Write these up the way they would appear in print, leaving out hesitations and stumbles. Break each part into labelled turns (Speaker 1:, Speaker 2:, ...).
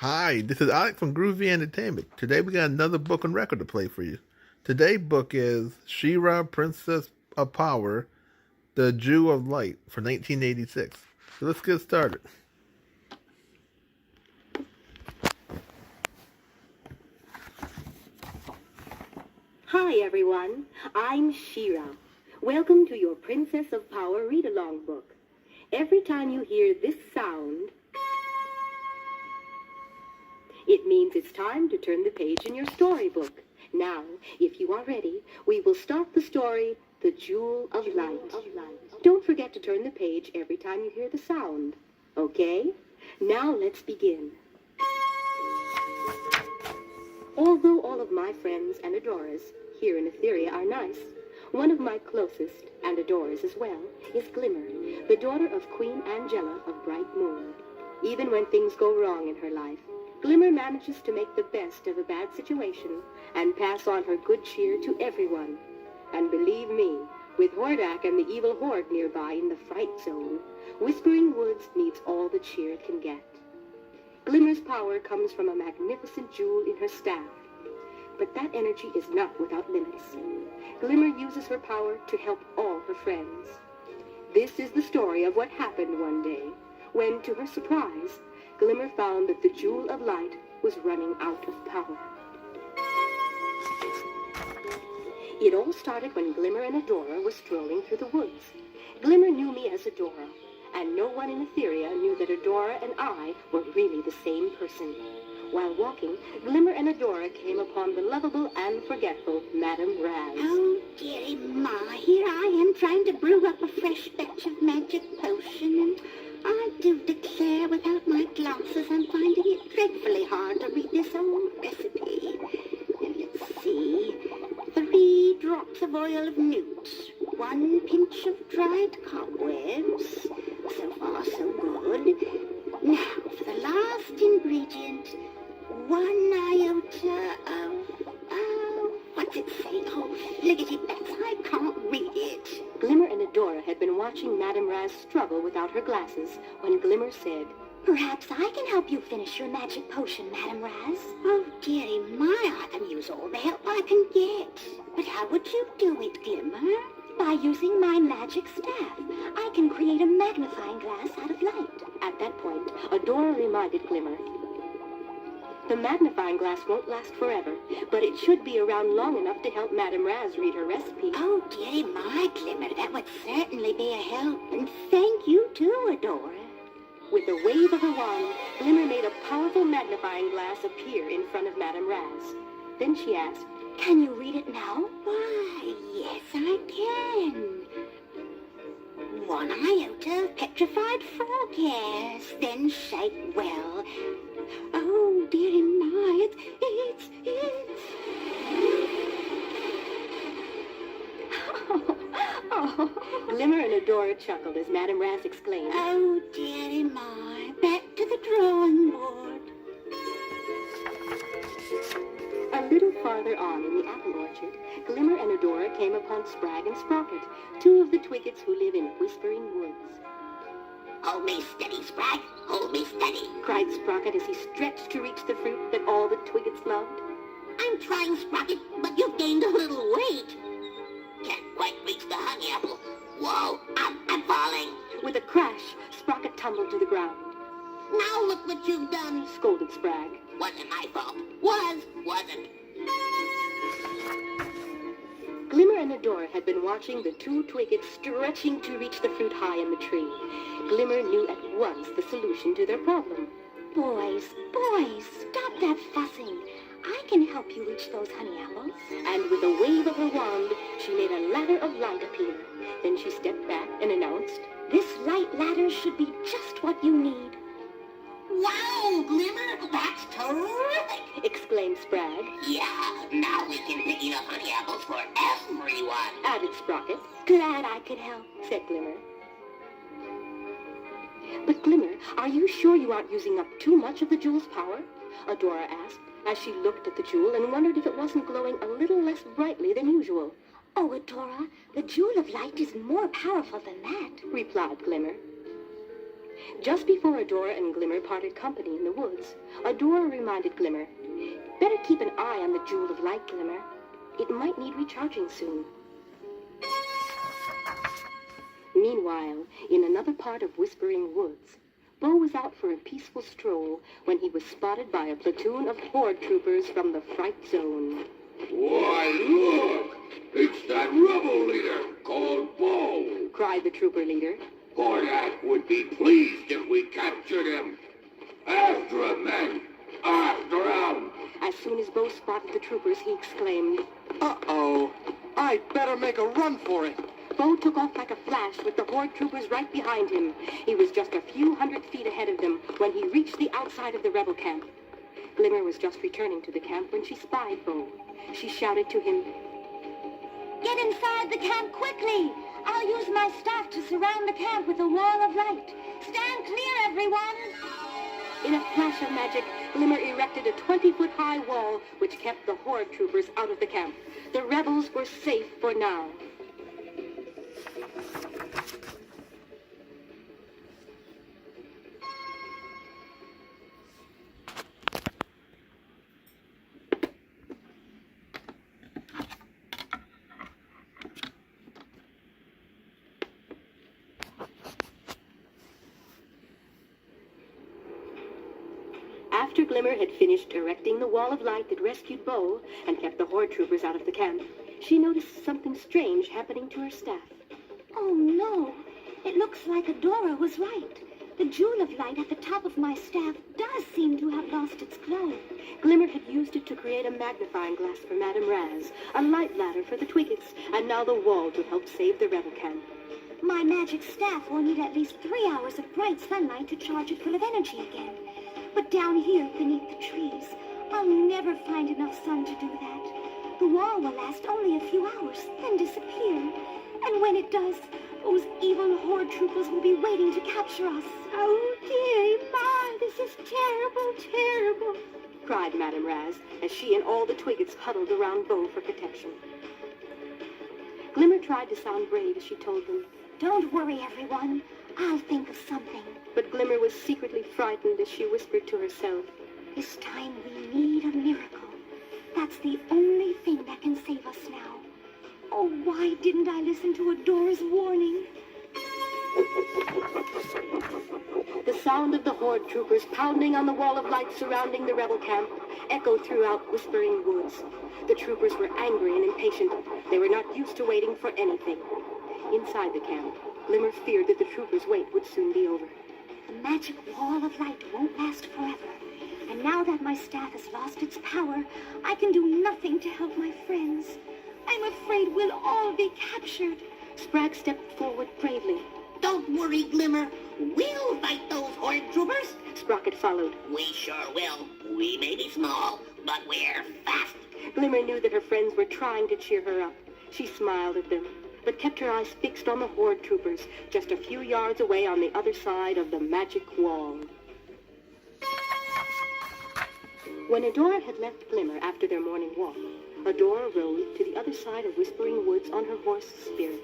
Speaker 1: Hi, this is Alex from Groovy Entertainment. Today we got another book and record to play for you. Today's book is She-Ra, Princess of Power, The Jewel of Light for 1986. So let's get started.
Speaker 2: Hi everyone, I'm She-Ra. Welcome to your Princess of Power read-along book. Every time you hear this sound, it means it's time to turn the page in your storybook. Now, if you are ready, we will start the story, The Jewel of Light. Don't forget to turn the page every time you hear the sound. Okay? Now let's begin. Although all of my friends and adoras here in Etheria are nice, one of my closest and adoras as well is Glimmer, the daughter of Queen Angela of Bright Moon. Even when things go wrong in her life, Glimmer manages to make the best of a bad situation and pass on her good cheer to everyone. And believe me, with Hordak and the evil horde nearby in the fright zone, Whispering Woods needs all the cheer it can get. Glimmer's power comes from a magnificent jewel in her staff. But that energy is not without limits. Glimmer uses her power to help all her friends. This is the story of what happened one day, when, to her surprise, Glimmer found that the Jewel of Light was running out of power. It all started when Glimmer and Adora were strolling through the woods. Glimmer knew me as Adora, and no one in Etheria knew that Adora and I were really the same person. While walking, Glimmer and Adora came upon the lovable and forgetful Madame Raz.
Speaker 3: Oh, dearie ma, here I am trying to brew up a fresh batch of magic potion, and I do declare without my glasses I'm finding it dreadfully hard to read this old recipe. And let's see, 3 drops of oil of newt, 1 pinch of dried cobwebs. So far, so good. Now, for the last ingredient, 1 iota of, what's it say? Oh, lickety bats, I can't read it.
Speaker 2: Glimmer and Adora had been watching Madame Raz struggle without her glasses when Glimmer said,
Speaker 3: Perhaps I can help you finish your magic potion, Madame Raz. Oh, dearie my, I can use all the help I can get. But how would you do it, Glimmer? By using my magic staff, I can create a magnifying glass out of light.
Speaker 2: At that point, Adora reminded Glimmer, the magnifying glass won't last forever, but it should be around long enough to help Madame Raz read her recipe.
Speaker 3: Oh, dearie my, Glimmer, that would certainly be a help. And thank you too, Adora.
Speaker 2: With a wave of her wand, Glimmer made a powerful magnifying glass appear in front of Madame Raz. Then she asked,
Speaker 3: Can you read it now? Why, yes, I can. 1 iota of petrified frog hairs, then shake well. Oh, dearie my, it's...
Speaker 2: Glimmer and Adora chuckled as Madame Raz exclaimed,
Speaker 3: Oh, dearie my, back to the drawing board.
Speaker 2: A little farther on in the apple orchard, Glimmer and Adora came upon Sprag and Sprocket, 2 of the twiggetts who live in Whispering Woods.
Speaker 3: Hold me steady, Sprag. Hold me steady,
Speaker 2: cried Sprocket as he stretched to reach the fruit that all the twiggetts loved.
Speaker 3: I'm trying, Sprocket, but you've gained a little weight. Can't quite reach the honey apple. Whoa, I'm falling.
Speaker 2: With a crash, Sprocket tumbled to the ground.
Speaker 3: Now look what you've done,
Speaker 2: scolded Sprag.
Speaker 3: Wasn't my fault. Wasn't.
Speaker 2: Glimmer and Adora had been watching the 2 twiggetts stretching to reach the fruit high in the tree. Glimmer knew at once the solution to their problem.
Speaker 3: Boys, stop that fussing. I can help you reach those honey apples.
Speaker 2: And with a wave of her wand, she made a ladder of light appear. Then she stepped back and announced,
Speaker 3: This light ladder should be just what you need.
Speaker 4: Wow, Glimmer, that's terrific!
Speaker 2: exclaimed Sprag.
Speaker 4: Yeah, now we can pick enough honey apples for everyone.
Speaker 2: Added Sprocket.
Speaker 3: Glad I could help,
Speaker 2: said Glimmer. But Glimmer, are you sure you aren't using up too much of the jewel's power? Adora asked, as she looked at the jewel and wondered if it wasn't glowing a little less brightly than usual.
Speaker 3: Oh, Adora, the Jewel of Light is more powerful than that,
Speaker 2: replied Glimmer. Just before Adora and Glimmer parted company in the woods, Adora reminded Glimmer, "Better keep an eye on the Jewel of Light, Glimmer. It might need recharging soon." Meanwhile, in another part of Whispering Woods, Bo was out for a peaceful stroll when he was spotted by a platoon of horde troopers from the Fright Zone.
Speaker 5: Why, look! It's that rebel leader called Bo!
Speaker 2: Cried the trooper leader.
Speaker 5: Hordak would be pleased if we captured him. After him, men! After him!
Speaker 2: As soon as Bo spotted the troopers, he exclaimed,
Speaker 6: Uh-oh. I'd better make a run for it.
Speaker 2: Bo took off like a flash with the horde troopers right behind him. He was just a few hundred feet ahead of them when he reached the outside of the rebel camp. Glimmer was just returning to the camp when she spied Bo. She shouted to him,
Speaker 3: Get inside the camp quickly. I'll use my staff to surround the camp with a wall of light. Stand clear, everyone.
Speaker 2: In a flash of magic, Glimmer erected a 20-foot-high wall which kept the horde troopers out of the camp. The rebels were safe for now. After Glimmer had finished erecting the wall of light that rescued Bo and kept the horde troopers out of the camp, she noticed something strange happening to her staff.
Speaker 3: Oh, no. It looks like Adora was right. The jewel of light at the top of my staff does seem to have lost its glow.
Speaker 2: Glimmer had used it to create a magnifying glass for Madame Raz, a light ladder for the Twiggetts, and now the wall to help save the rebel camp.
Speaker 3: My magic staff will need at least 3 hours of bright sunlight to charge it full of energy again. But down here beneath the trees, I'll never find enough sun to do that. The wall will last only a few hours, then disappear. And when it does, those evil horde troopers will be waiting to capture us. Oh, dear, Ma, this is terrible, terrible,
Speaker 2: cried Madame Raz as she and all the Twiggetts huddled around Bo for protection. Glimmer tried to sound brave as she told them,
Speaker 3: Don't worry, everyone. I'll think of something.
Speaker 2: But Glimmer was secretly frightened as she whispered to herself,
Speaker 3: This time we need a miracle. That's the only thing that can save us now. Oh, why didn't I listen to Adora's warning?
Speaker 2: The sound of the horde troopers pounding on the wall of light surrounding the rebel camp echoed throughout Whispering Woods. The troopers were angry and impatient. They were not used to waiting for anything. Inside the camp, Glimmer feared that the troopers' wait would soon be over.
Speaker 3: The magic wall of light won't last forever. And now that my staff has lost its power, I can do nothing to help my friends. I'm afraid we'll all be captured.
Speaker 2: Spragg stepped forward bravely.
Speaker 4: Don't worry, Glimmer. We'll fight those horde troopers.
Speaker 2: Sprocket followed.
Speaker 4: We sure will. We may be small, but we're fast.
Speaker 2: Glimmer knew that her friends were trying to cheer her up. She smiled at them, but kept her eyes fixed on the horde troopers just a few yards away on the other side of the magic wall. When Adora had left Glimmer after their morning walk, Adora rode to the other side of Whispering Woods on her horse Spirit.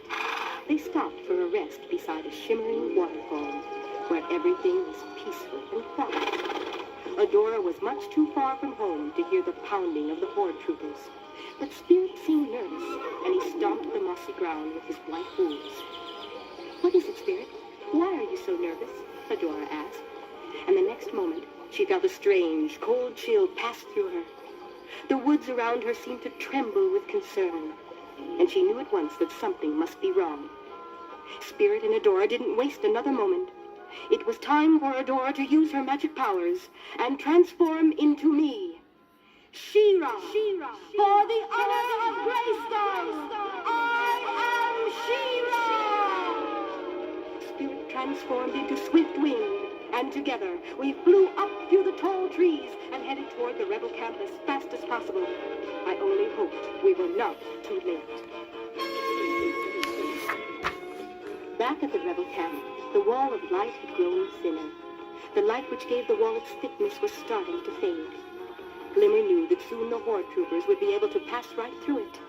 Speaker 2: They stopped for a rest beside a shimmering waterfall, where everything was peaceful and quiet. Adora was much too far from home to hear the pounding of the horde troopers, but Spirit seemed nervous, and he stomped the mossy ground with his white hooves. "What is it, Spirit? Why are you so nervous?" Adora asked. And the next moment, she felt a strange, cold chill pass through her. The woods around her seemed to tremble with concern, and she knew at once that something must be wrong. Spirit and Adora didn't waste another moment. It was time for Adora to use her magic powers and transform into me. She-Ra, for the honor of Grayskull, I am She-Ra! Spirit transformed into Swift Wind, and together we flew up through the tall trees and headed toward the rebel camp as fast as possible. I only hoped we were not too late. Back at the rebel camp, the wall of light had grown thinner. The light which gave the wall its thickness was starting to fade. Glimmer knew that soon the horde troopers would be able to pass right through it.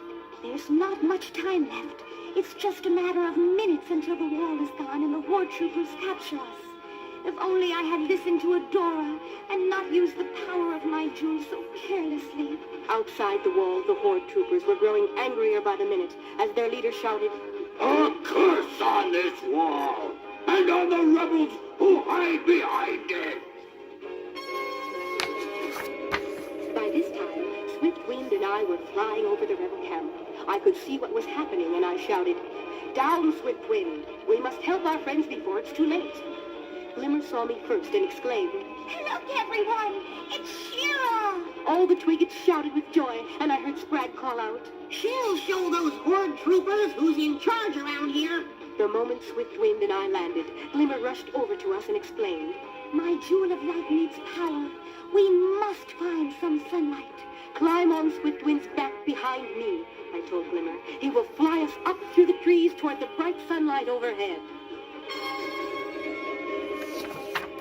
Speaker 3: There's not much time left. It's just a matter of minutes until the wall is gone and the horde troopers capture us. If only I had listened to Adora and not used the power of my jewel so carelessly.
Speaker 2: Outside the wall, the horde troopers were growing angrier by the minute as their leader shouted,
Speaker 5: A curse on this wall, and on the rebels who hide behind it!
Speaker 2: By this time, Swiftwind and I were flying over the rebel camp. I could see what was happening, and I shouted, Down, Swiftwind! We must help our friends before it's too late. Glimmer saw me first and exclaimed,
Speaker 3: Look, everyone! It's She-Ra!
Speaker 2: All the twiggetts shouted with joy, and I heard Scrag call out,
Speaker 4: She'll show those horde troopers who's in charge around here.
Speaker 2: The moment Swiftwind and I landed, Glimmer rushed over to us and explained,
Speaker 3: My jewel of light needs power. We must find some sunlight.
Speaker 2: Climb on Swiftwind's back behind me, I told Glimmer. He will fly us up through the trees toward the bright sunlight overhead.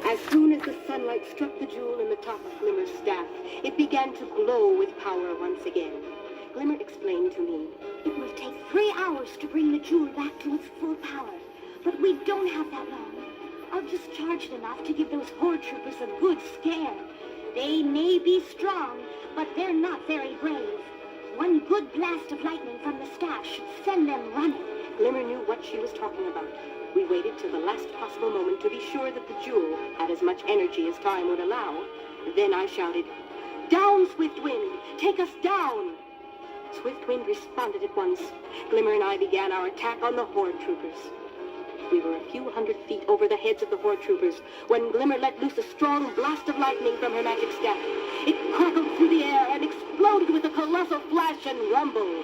Speaker 2: As soon as the sunlight struck the jewel in the top of Glimmer's staff, it began to glow with power once again. Glimmer explained to me,
Speaker 3: It will take 3 hours to bring the jewel back to its full power, but we don't have that long. I've just charged enough to give those horde troopers a good scare. They may be strong, but they're not very brave. One good blast of lightning from the staff should send them running.
Speaker 2: Glimmer knew what she was talking about. We waited till the last possible moment to be sure that the jewel had as much energy as time would allow. Then I shouted, Down, Swiftwind! Take us down! Swiftwind responded at once. Glimmer and I began our attack on the horde troopers. We were a few hundred feet over the heads of the horde troopers when Glimmer let loose a strong blast of lightning from her magic staff. It crackled through the air and exploded with a colossal flash and rumble.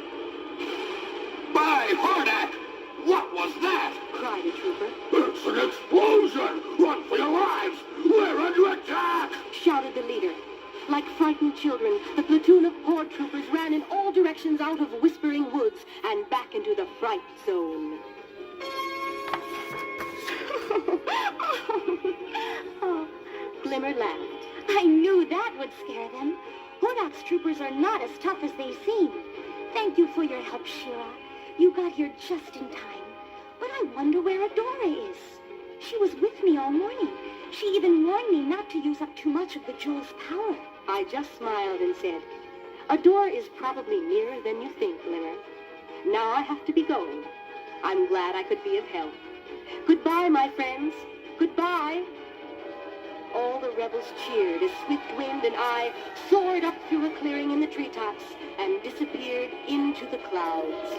Speaker 5: By Horde! What was that?
Speaker 2: Cried a trooper.
Speaker 5: It's an explosion! Run for your lives! We're under attack!
Speaker 2: Shouted the leader. Like frightened children, the platoon of horde troopers ran in all directions out of Whispering Woods and back into the fright zone.
Speaker 3: Oh,
Speaker 2: Glimmer laughed.
Speaker 3: I knew that would scare them. Hordak's troopers are not as tough as they seem. Thank you for your help, She-Ra. You got here just in time. But I wonder where Adora is. She was with me all morning. She even warned me not to use up too much of the jewel's power.
Speaker 2: I just smiled and said, Adora is probably nearer than you think, Glimmer. Now I have to be going. I'm glad I could be of help. Goodbye, my friends. Goodbye. All the rebels cheered as Swiftwind and I soared up through a clearing in the treetops and disappeared into the clouds.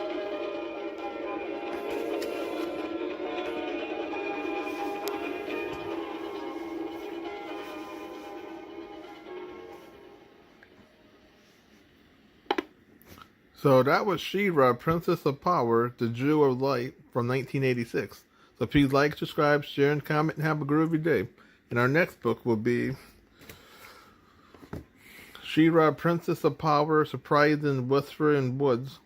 Speaker 1: So that was She-Ra, Princess of Power, the Jewel of Light from 1986. So please like, subscribe, share, and comment, and have a groovy day. And our next book will be She-Ra, Princess of Power, Surprise in Whispering Woods